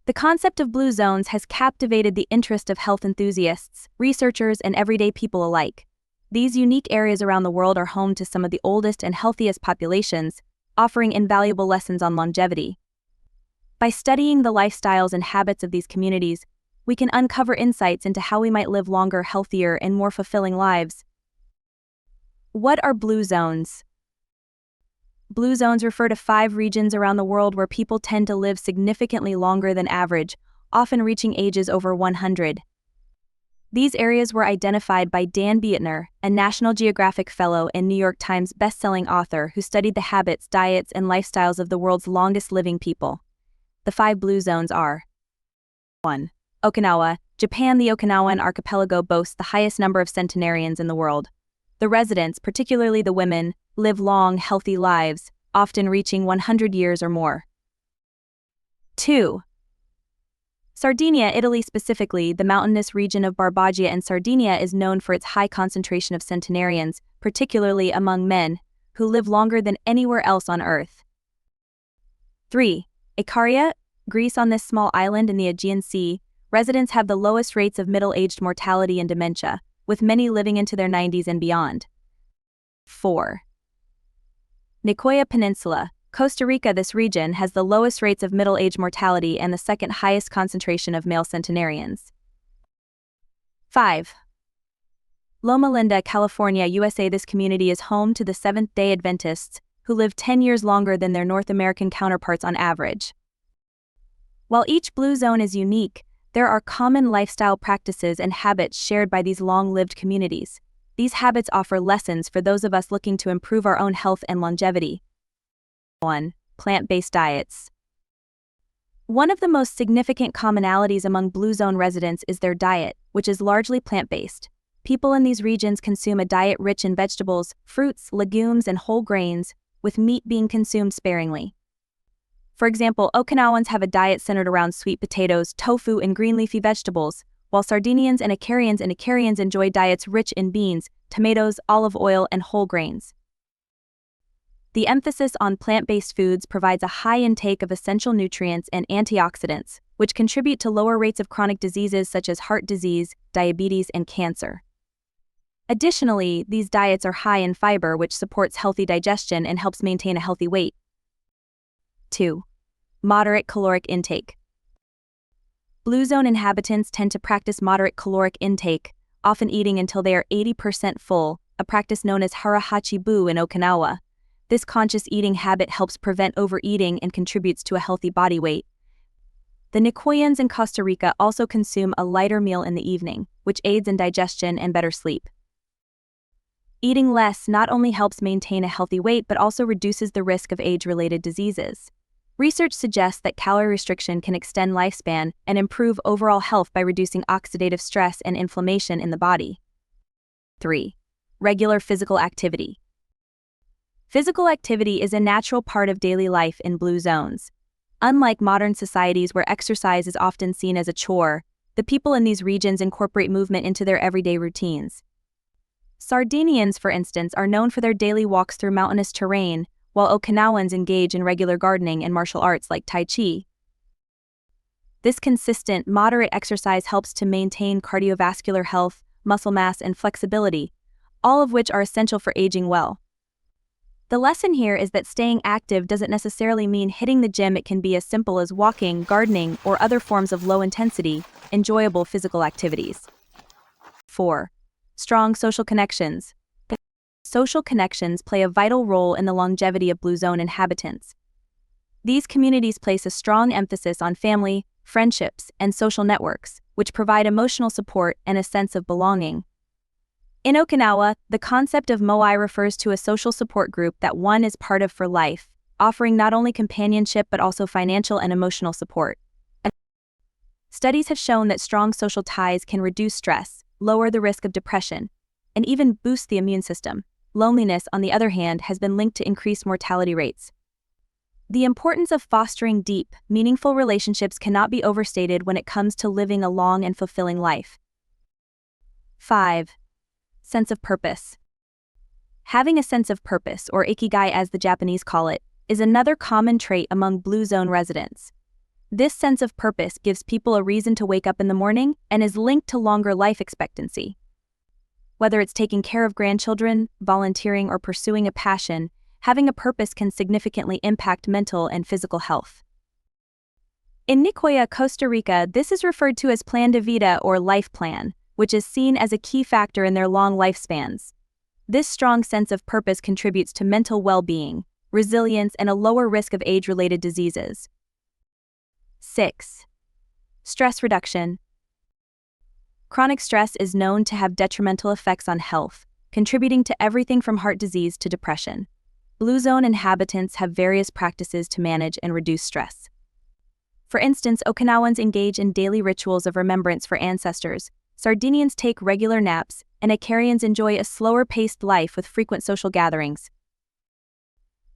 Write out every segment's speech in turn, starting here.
The concept of blue zones has captivated the interest of health enthusiasts, researchers, and everyday people alike. These unique areas around the world are home to some of the oldest and healthiest populations, offering invaluable lessons on longevity. By studying the lifestyles and habits of these communities, we can uncover insights into how we might live longer, healthier, and more fulfilling lives. What are blue zones? Blue zones refer to 5 regions around the world where people tend to live significantly longer than average, often reaching ages over 100. These areas were identified by Dan Bietner, a National Geographic Fellow and New York Times best-selling author who studied the habits, diets, and lifestyles of the world's longest-living people. The 5 blue zones are: 1. Okinawa, Japan. The Okinawan archipelago boasts the highest number of centenarians in the world. The residents, particularly the women, live long, healthy lives, often reaching 100 years or more. 2. Sardinia, Italy. Specifically, the mountainous region of Barbagia and Sardinia is known for its high concentration of centenarians, particularly among men, who live longer than anywhere else on Earth. 3. Ikaria, Greece. On this small island in the Aegean Sea, residents have the lowest rates of middle-aged mortality and dementia, with many living into their 90s and beyond. 4. Nicoya Peninsula, Costa Rica. This region has the lowest rates of middle-age mortality and the second highest concentration of male centenarians. 5. Loma Linda, California, USA. This community is home to the Seventh-day Adventists, who live 10 years longer than their North American counterparts on average. While each blue zone is unique, there are common lifestyle practices and habits shared by these long-lived communities. These habits offer lessons for those of us looking to improve our own health and longevity. 1. Plant-based diets. One of the most significant commonalities among blue zone residents is their diet, which is largely plant-based. People in these regions consume a diet rich in vegetables, fruits, legumes, and whole grains, with meat being consumed sparingly. For example, Okinawans have a diet centered around sweet potatoes, tofu, and green leafy vegetables, while Sardinians and Icarians enjoy diets rich in beans, tomatoes, olive oil, and whole grains. The emphasis on plant-based foods provides a high intake of essential nutrients and antioxidants, which contribute to lower rates of chronic diseases such as heart disease, diabetes, and cancer. Additionally, these diets are high in fiber, which supports healthy digestion and helps maintain a healthy weight. 2. Moderate caloric intake. Blue zone inhabitants tend to practice moderate caloric intake, often eating until they are 80% full, a practice known as harahachi-bu in Okinawa. This conscious eating habit helps prevent overeating and contributes to a healthy body weight. The Nicoyans in Costa Rica also consume a lighter meal in the evening, which aids in digestion and better sleep. Eating less not only helps maintain a healthy weight but also reduces the risk of age-related diseases. Research suggests that calorie restriction can extend lifespan and improve overall health by reducing oxidative stress and inflammation in the body. 3. Regular physical activity. Physical activity is a natural part of daily life in blue zones. Unlike modern societies where exercise is often seen as a chore, the people in these regions incorporate movement into their everyday routines. Sardinians, for instance, are known for their daily walks through mountainous terrain, while Okinawans engage in regular gardening and martial arts like Tai Chi. This consistent, moderate exercise helps to maintain cardiovascular health, muscle mass, and flexibility, all of which are essential for aging well. The lesson here is that staying active doesn't necessarily mean hitting the gym. It can be as simple as walking, gardening, or other forms of low-intensity, enjoyable physical activities. 4. Strong social connections. Social connections play a vital role in the longevity of blue zone inhabitants. These communities place a strong emphasis on family, friendships, and social networks, which provide emotional support and a sense of belonging. In Okinawa, the concept of moai refers to a social support group that one is part of for life, offering not only companionship but also financial and emotional support. Studies have shown that strong social ties can reduce stress, lower the risk of depression, and even boost the immune system. Loneliness, on the other hand, has been linked to increased mortality rates. The importance of fostering deep, meaningful relationships cannot be overstated when it comes to living a long and fulfilling life. 5. Sense of purpose. Having a sense of purpose, or ikigai as the Japanese call it, is another common trait among blue zone residents. This sense of purpose gives people a reason to wake up in the morning and is linked to longer life expectancy. Whether it's taking care of grandchildren, volunteering, or pursuing a passion, having a purpose can significantly impact mental and physical health. In Nicoya, Costa Rica, this is referred to as plan de vida or life plan, which is seen as a key factor in their long lifespans. This strong sense of purpose contributes to mental well-being, resilience, and a lower risk of age-related diseases. 6. Stress reduction. Chronic stress is known to have detrimental effects on health, contributing to everything from heart disease to depression. Blue Zone inhabitants have various practices to manage and reduce stress. For instance, Okinawans engage in daily rituals of remembrance for ancestors, Sardinians take regular naps, and Icarians enjoy a slower-paced life with frequent social gatherings.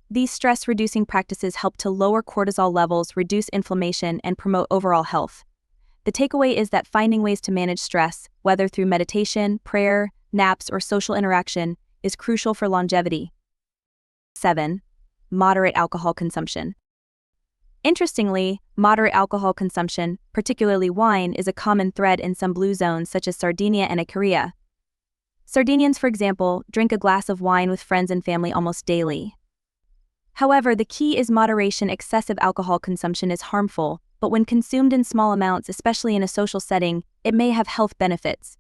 These stress-reducing practices help to lower cortisol levels, reduce inflammation, and promote overall health. The takeaway is that finding ways to manage stress, whether through meditation, prayer, naps, or social interaction, is crucial for longevity. 7. Moderate alcohol consumption. Interestingly, moderate alcohol consumption, particularly wine, is a common thread in some blue zones such as Sardinia and Icaria. Sardinians, for example, drink a glass of wine with friends and family almost daily. However, the key is moderation. Excessive alcohol consumption is harmful, but when consumed in small amounts, especially in a social setting, it may have health benefits.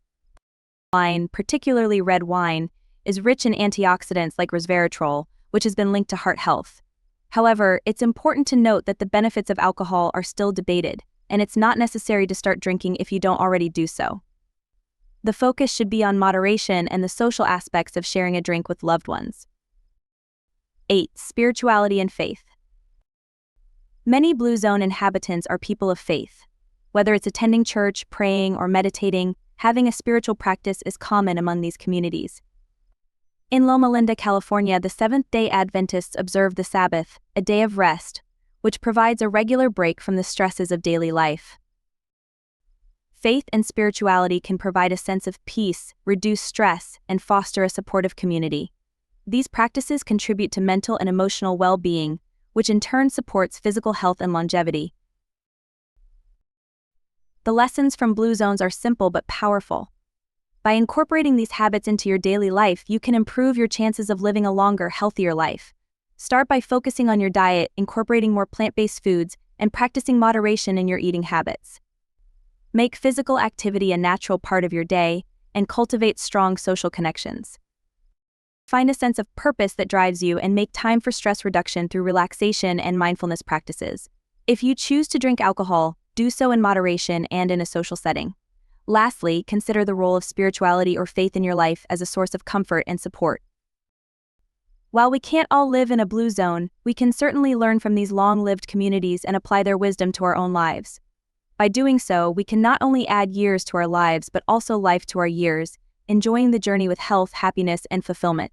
Wine, particularly red wine, is rich in antioxidants like resveratrol, which has been linked to heart health. However, it's important to note that the benefits of alcohol are still debated, and it's not necessary to start drinking if you don't already do so. The focus should be on moderation and the social aspects of sharing a drink with loved ones. 8. Spirituality and faith. Many Blue Zone inhabitants are people of faith. Whether it's attending church, praying, or meditating, having a spiritual practice is common among these communities. In Loma Linda, California, the Seventh-day Adventists observe the Sabbath, a day of rest, which provides a regular break from the stresses of daily life. Faith and spirituality can provide a sense of peace, reduce stress, and foster a supportive community. These practices contribute to mental and emotional well-being, which in turn supports physical health and longevity. The lessons from Blue Zones are simple but powerful. By incorporating these habits into your daily life, you can improve your chances of living a longer, healthier life. Start by focusing on your diet, incorporating more plant-based foods, and practicing moderation in your eating habits. Make physical activity a natural part of your day, and cultivate strong social connections. Find a sense of purpose that drives you and make time for stress reduction through relaxation and mindfulness practices. If you choose to drink alcohol, do so in moderation and in a social setting. Lastly, consider the role of spirituality or faith in your life as a source of comfort and support. While we can't all live in a blue zone, we can certainly learn from these long-lived communities and apply their wisdom to our own lives. By doing so, we can not only add years to our lives but also life to our years, enjoying the journey with health, happiness, and fulfillment.